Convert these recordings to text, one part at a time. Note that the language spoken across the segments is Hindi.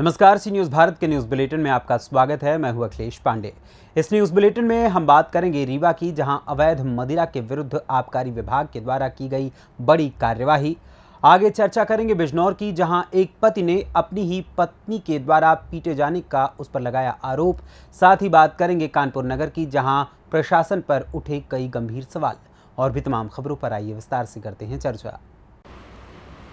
नमस्कार, सी न्यूज़ भारत के न्यूज़ बुलेटिन में आपका स्वागत है। मैं हूं अखिलेश पांडे। इस न्यूज़ बुलेटिन में हम बात करेंगे रीवा की, जहां अवैध मदिरा के विरुद्ध आबकारी विभाग के द्वारा की गई बड़ी कार्यवाही। आगे चर्चा करेंगे बिजनौर की, जहां एक पति ने अपनी ही पत्नी के द्वारा पीटे जाने का उस पर लगाया आरोप। साथ ही बात करेंगे कानपुर नगर की, जहां प्रशासन पर उठे कई गंभीर सवाल। और भी तमाम खबरों पर आइए विस्तार से करते हैं चर्चा।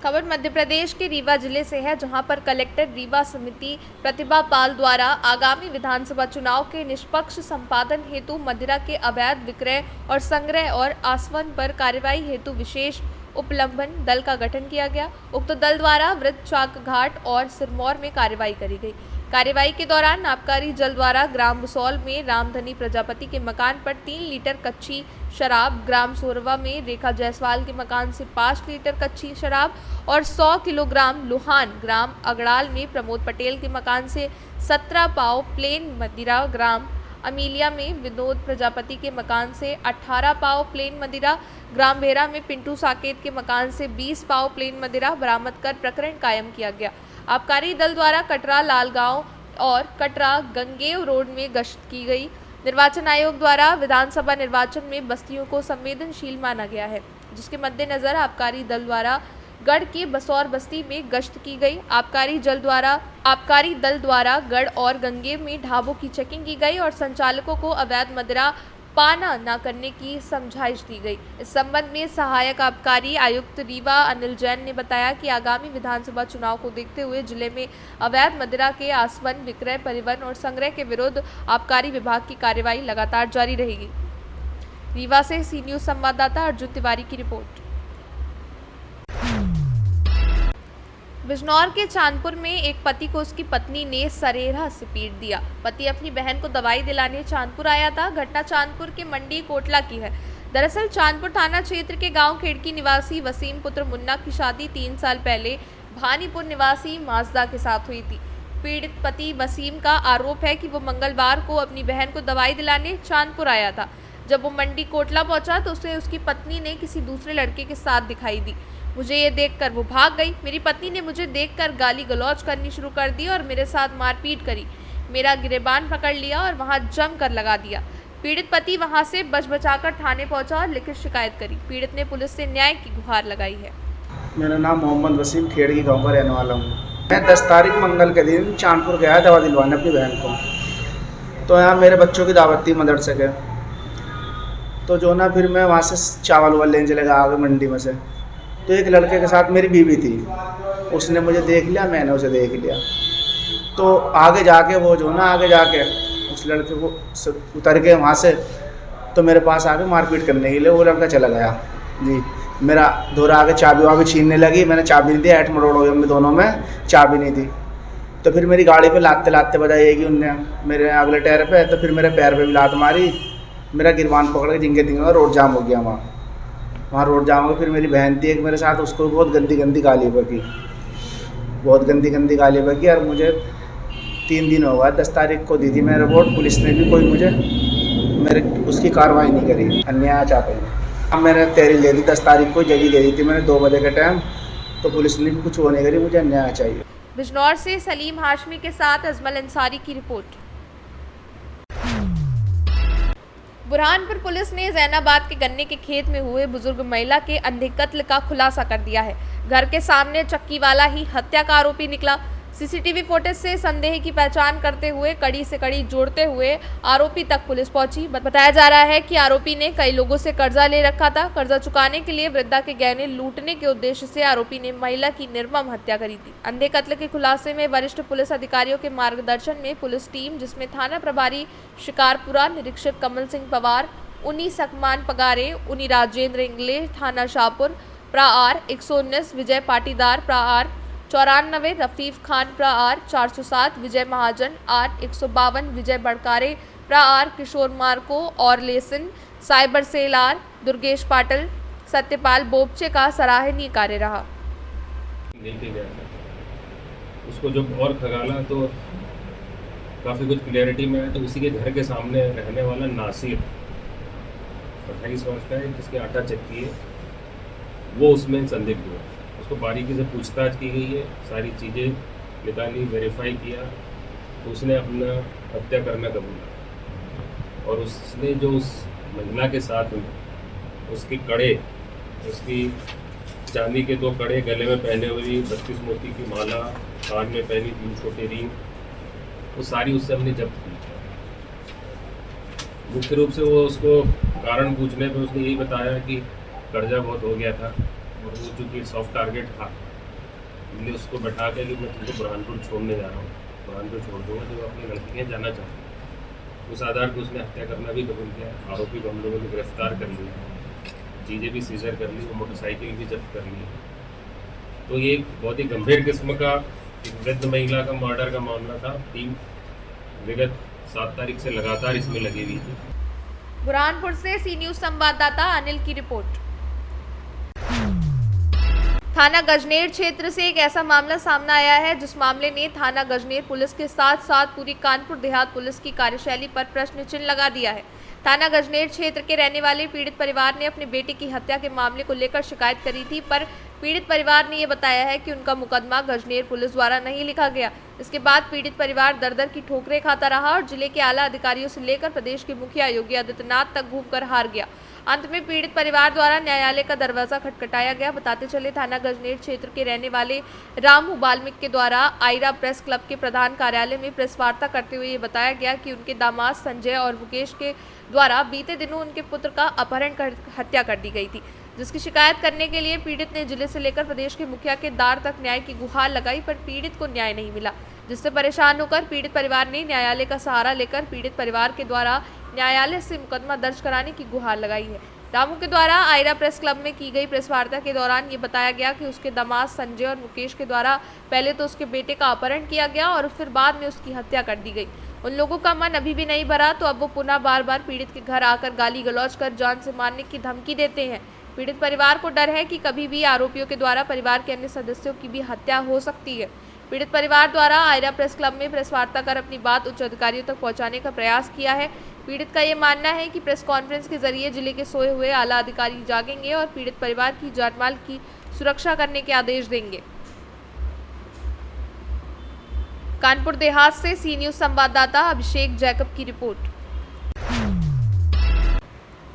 खबर मध्य प्रदेश के रीवा जिले से है, जहां पर कलेक्टर रीवा समिति प्रतिभा पाल द्वारा आगामी विधानसभा चुनाव के निष्पक्ष संपादन हेतु मदिरा के अवैध विक्रय और संग्रह और आसवन पर कार्रवाई हेतु विशेष उपलंबन दल का गठन किया गया। उक्त दल द्वारा वृत्त चाक घाट और सिरमौर में कार्रवाई करी गई। कार्रवाई के दौरान आबकारी जल द्वारा ग्राम बसौल में रामधनी प्रजापति के मकान पर 3 लीटर कच्ची शराब, ग्राम सोरवा में रेखा जायसवाल के मकान से 5 लीटर कच्ची शराब और 100 किलोग्राम लुहान, ग्राम अगड़ाल में प्रमोद पटेल के मकान से 17 पाव प्लेन मदिरा, ग्राम अमीलिया में विनोद प्रजापति के मकान से 18 पाव प्लेन मदिरा, ग्राम बेरा में पिंटू साकेत के मकान से 20 पाव प्लेन मदिरा बरामद कर प्रकरण कायम किया गया। आबकारी दल द्वारा कटरा लालगांव और कटरा गंगेव रोड में गश्त की गई। निर्वाचन आयोग द्वारा विधानसभा निर्वाचन में बस्तियों को संवेदनशील माना गया है, जिसके मद्देनजर आबकारी दल द्वारा गढ़ की बसौर बस्ती में गश्त की गई। आबकारी दल द्वारा गढ़ और गंगेव में ढाबों की चेकिंग की गई और संचालकों को अवैध मदिरा पाना न करने की समझाइश दी गई। इस संबंध में सहायक आबकारी आयुक्त रीवा अनिल जैन ने बताया कि आगामी विधानसभा चुनाव को देखते हुए जिले में अवैध मदिरा के आसवन, विक्रय, परिवहन और संग्रह के विरुद्ध आबकारी विभाग की कार्रवाई लगातार जारी रहेगी। रीवा से सी न्यूज़ संवाददाता अर्जुन तिवारी की रिपोर्ट। बिजनौर के चांदपुर में एक पति को उसकी पत्नी ने सरेरा से पीट दिया। पति अपनी बहन को दवाई दिलाने चांदपुर आया था। घटना चांदपुर के मंडी कोटला की है। दरअसल चांदपुर थाना क्षेत्र के गांव खेड़की निवासी वसीम पुत्र मुन्ना की शादी 3 साल पहले भानीपुर निवासी माजदा के साथ हुई थी। पीड़ित पति वसीम का आरोप है कि वो मंगलवार को अपनी बहन को दवाई दिलाने चांदपुर आया था। जब वो मंडी कोटला पहुंचा तो उसे उसकी पत्नी ने किसी दूसरे लड़के के साथ दिखाई दी। मुझे ये देखकर वो भाग गई। मेरी पत्नी ने मुझे देखकर गाली गलौज करनी शुरू कर दी और मेरे साथ मारपीट करी। मेरा गिरेबान पकड़ लिया और वहां जम कर लगा दिया। पीड़ित पति वहां से बचाकर थाने पहुंचा और लिखित शिकायत करी। पीड़ित ने पुलिस से न्याय की गुहार लगाई है। मेरा नाम मोहम्मद वसीम, खेड़की गांव का रहने वाला हूँ। मैं 10 तारीख मंगल के दिन चांदपुर गया दवा दिलवाने अपनी बहन को। तो यहाँ मेरे बच्चों की दावत थी मदरसे के। तो जो ना फिर मैं वहाँ से चावल वावल लेने चले गया आगे मंडी में से। तो एक लड़के के साथ मेरी बीवी थी, उसने मुझे देख लिया, मैंने उसे देख लिया। तो आगे जाके वो जो ना आगे जाके उस लड़के को उतर के वहाँ से तो मेरे पास आके मारपीट करने के लिए वो लड़का चला गया जी। मेरा दोहरा आगे चाबी वाबी छीनने लगी। मैंने चाबी नहीं दी, 8 मरोड़ हो गए हम दोनों में, चाबी नहीं दी। तो फिर मेरी गाड़ी पे लाते लाते बजाई कि उनने मेरे अगले टायर पे, तो फिर मेरे पैर पे भी लात मारी। मेरा गिरबान पकड़ के जिंगे दिंगे रोड जाम हो गया। वहाँ रोड जाम हो गया। फिर मेरी बहन थी एक मेरे साथ, उसको बहुत गंदी गाली बकी, बहुत गंदी गाली बकी। और मुझे 3 दिन हो गया, 10 तारीख को दी थी मैं रिपोर्ट। पुलिस ने भी कोई मुझे उसकी कार्रवाई नहीं करी। अन्याय चाहते हैं। अब मैंने तहरीर दे दी 10 तारीख को, जगह दे दी थी मैंने 2 बजे के टाइम। तो पुलिस ने भी कुछ वो नहीं करी। मुझे अन्याय चाहिए। बिजनौर से सलीम हाशमी के साथ अजमल अंसारी की रिपोर्ट। बुरहानपुर पुलिस ने जैनाबाद के गन्ने के खेत में हुए बुजुर्ग महिला के अंधे कत्ल का खुलासा कर दिया है। घर के सामने चक्की वाला ही हत्या का आरोपी निकला। सीसीटीवी फुटेज से संदेह की पहचान करते हुए कड़ी से कड़ी जोड़ते हुए आरोपी तक पुलिस पहुंची। बताया जा रहा है कि आरोपी ने कई लोगों से कर्जा ले रखा था। कर्जा चुकाने के लिए वृद्धा के गहने लूटने के उद्देश्य से आरोपी ने महिला की निर्मम हत्या करी थी। अंधे कत्ल के खुलासे में वरिष्ठ पुलिस अधिकारियों के मार्गदर्शन में पुलिस टीम, जिसमें थाना प्रभारी शिकारपुरा निरीक्षक कमल सिंह पवार, उनी सकमान पगारे, उनी राजेंद्र इंगले, थाना शाहपुर प्राआर 119, विजय पाटीदार प्राआर 94, रफीफ खान प्राआर 407, विजय महाजन आर 152, विजय बड़कारे प्राआर, किशोर मार्को और लेसन साइबर सेल आर, दुर्गेश पाटिल, सत्यपाल बोबचे का सराहनीय कार्य रहा। लेके गया था उसको, जब और खगाला तो काफ़ी कुछ क्लियरिटी में आया। तो उसी के घर के सामने रहने वाला नासिर 28 वर्ष का है, जिसके आटा चक्की है, वो उसमें संदिग्ध हुआ। उसको बारीकी से पूछताछ की गई है, सारी चीज़ें निकाली, वेरीफाई किया तो उसने अपना हत्या करना कबूला। और उसने जो उस महिला के साथ में उसके कड़े, उसकी चांदी के 2 कड़े गले में पहने हुई, 32 मोती की माला कान में पहनी, 3 छोटे रिंग, वो सारी उससे हमने जब्त की। मुख्य रूप से वो उसको कारण पूछने पे उसने यही बताया कि कर्जा बहुत हो गया था और वो चूँकि सॉफ्ट टारगेट था, इसलिए उसको बैठा के कि मैं तुमको बुरहानपुर छोड़ने जा रहा हूँ, बुरहानपुर छोड़ दूँगा जो अपनी लड़की के जाना चाहता हूँ। उस आधार पर उसने हत्या करना भी कबूल किया। आरोपी को हम लोगों ने गिरफ्तार कर लिया, चीज़ें भी सीजर कर ली, वो मोटरसाइकिल भी जब्त कर ली। तो ये एक बहुत ही गंभीर किस्म का एक वृद्ध महिला का मर्डर का मामला था। टीम विगत 7 तारीख से लगातार इसमें लगी हुई थी। बुरहानपुर से सी न्यूज संवाददाता अनिल की रिपोर्ट। थाना गजनेर क्षेत्र से एक ऐसा मामला सामने आया है जिस मामले ने थाना गजनेर पुलिस के साथ साथ पूरी कानपुर देहात पुलिस की कार्यशैली पर प्रश्न चिन्ह लगा दिया है। थाना गजनेर क्षेत्र के रहने वाले पीड़ित परिवार ने अपने बेटे की हत्या के मामले को लेकर शिकायत करी थी, पर पीड़ित परिवार ने यह बताया है कि उनका मुकदमा गजनेर पुलिस द्वारा नहीं लिखा गया। इसके बाद पीड़ित परिवार दर-दर की ठोकरें खाता रहा और जिले के आला अधिकारियों से लेकर प्रदेश के मुखिया योगी आदित्यनाथ तक घूमकर हार गया। अंत में पीड़ित परिवार द्वारा न्यायालय का दरवाजा खटखटाया गया। बताते चले थाना गजनेर क्षेत्र के रहने वाले रामू बाल्मिक के द्वारा आयरा प्रेस क्लब के प्रधान कार्यालय में प्रेस वार्ता करते हुए ये बताया गया कि उनके दामाद संजय और मुकेश के द्वारा बीते दिनों उनके पुत्र का अपहरण कर हत्या कर दी गई थी, जिसकी शिकायत करने के लिए पीड़ित ने जिले से लेकर प्रदेश के मुखिया के द्वार तक न्याय की गुहार लगाई, पर पीड़ित को न्याय नहीं मिला, जिससे परेशान होकर पीड़ित परिवार ने न्यायालय का सहारा लेकर पीड़ित परिवार के द्वारा न्यायालय से मुकदमा दर्ज कराने की गुहार लगाई है। रामू के द्वारा आयरा प्रेस क्लब में की गई प्रेस वार्ता के दौरान ये बताया गया कि उसके दामाद संजय और मुकेश के द्वारा पहले तो उसके बेटे का अपहरण किया गया और फिर बाद में उसकी हत्या कर दी गई। उन लोगों का मन अभी भी नहीं भरा, तो अब वो पुनः बार बार पीड़ित के घर आकर गाली गलौज कर जान से मारने की धमकी देते हैं। पीड़ित परिवार को डर है कि कभी भी आरोपियों के द्वारा परिवार के अन्य सदस्यों की भी हत्या हो सकती है। पीड़ित परिवार द्वारा आयरा प्रेस क्लब में प्रेस वार्ता कर अपनी बात उच्च अधिकारियों तक पहुंचाने का प्रयास किया है। पीड़ित का ये मानना है कि प्रेस कॉन्फ्रेंस के जरिए जिले के सोए हुए आला अधिकारी जागेंगे और पीड़ित परिवार की जानमाल की सुरक्षा करने के आदेश देंगे। कानपुर देहात से सी न्यूज संवाददाता अभिषेक जैकब की रिपोर्ट।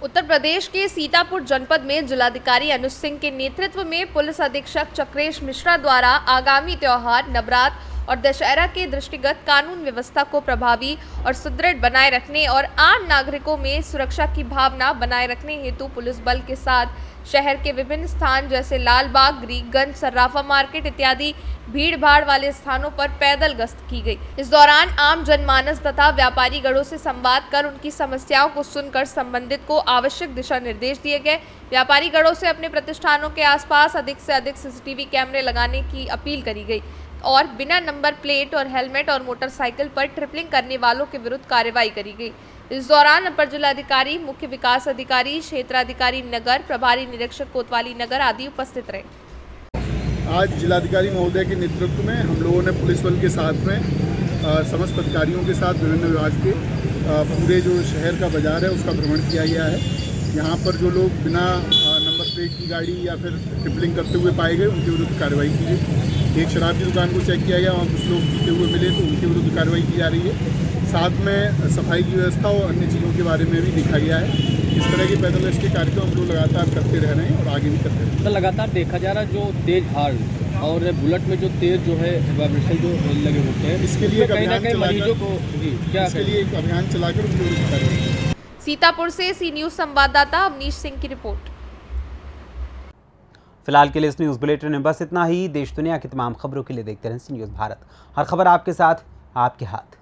उत्तर प्रदेश के सीतापुर जनपद में जिलाधिकारी अनुज सिंह के नेतृत्व में पुलिस अधीक्षक चक्रेश मिश्रा द्वारा आगामी त्योहार, नवरात्र और दशहरा के दृष्टिगत कानून व्यवस्था को प्रभावी और सुदृढ़ बनाए रखने और आम नागरिकों में सुरक्षा की भावना बनाए रखने हेतु पुलिस बल के साथ शहर के विभिन्न स्थान जैसे लालबाग, ग्रीकगंज, सर्राफा मार्केट इत्यादि भीड़ भाड़ वाले स्थानों पर पैदल गश्त की गई। इस दौरान आम जनमानस तथा व्यापारी गणों से संवाद कर उनकी समस्याओं को सुनकर संबंधित को आवश्यक दिशा निर्देश दिए गए। व्यापारी गणों से अपने प्रतिष्ठानों के आसपास अधिक से अधिक सीसीटीवी कैमरे लगाने की अपील करी गई और बिना नंबर प्लेट और हेलमेट और मोटरसाइकिल पर ट्रिपलिंग करने वालों के विरुद्ध कार्रवाई करी गई। इस दौरान अपर जिलाधिकारी, मुख्य विकास अधिकारी, क्षेत्राधिकारी नगर, प्रभारी निरीक्षक कोतवाली नगर आदि उपस्थित रहे। आज जिलाधिकारी महोदय के नेतृत्व में हम लोगों ने पुलिस बल के साथ में समस्त अधिकारियों के साथ विभिन्न विभाग के पूरे जो शहर का बाजार है उसका भ्रमण किया गया है। यहाँ पर जो लोग बिना नंबर प्लेट की गाड़ी या फिर ट्रिपलिंग करते हुए पाए गए उनके विरुद्ध कार्रवाई की गई। एक शराब की दुकान को चेक किया गया, वहाँ कुछ लोग पीते हुए मिले तो उनके विरुद्ध कार्रवाई की जा रही है। साथ में सफाई की व्यवस्था और अन्य चीज़ों के बारे में भी देखा गया है। इस तरह के पैदल गश्त के कार्यक्रम हम लोग लगातार करते रह रहे हैं और आगे भी करते रहेंगे। तो लगातार देखा जा रहा है जो तेज हार्न और बुलेट में जो तेज जो है वाइब्रेशन जो लगे होते हैं, इसके लिए एक अभियान मरीजों को क्या इसके लिए एक अभियान चलाकर उनको विरुद्ध कार्रवाई। सीतापुर से सी न्यूज संवाददाता अवनीश सिंह की रिपोर्ट। फिलहाल के लिए इस न्यूज़ बुलेटिन में बस इतना ही। देश दुनिया की तमाम खबरों के लिए देखते रहें सी न्यूज़ भारत। हर खबर आपके साथ, आपके हाथ।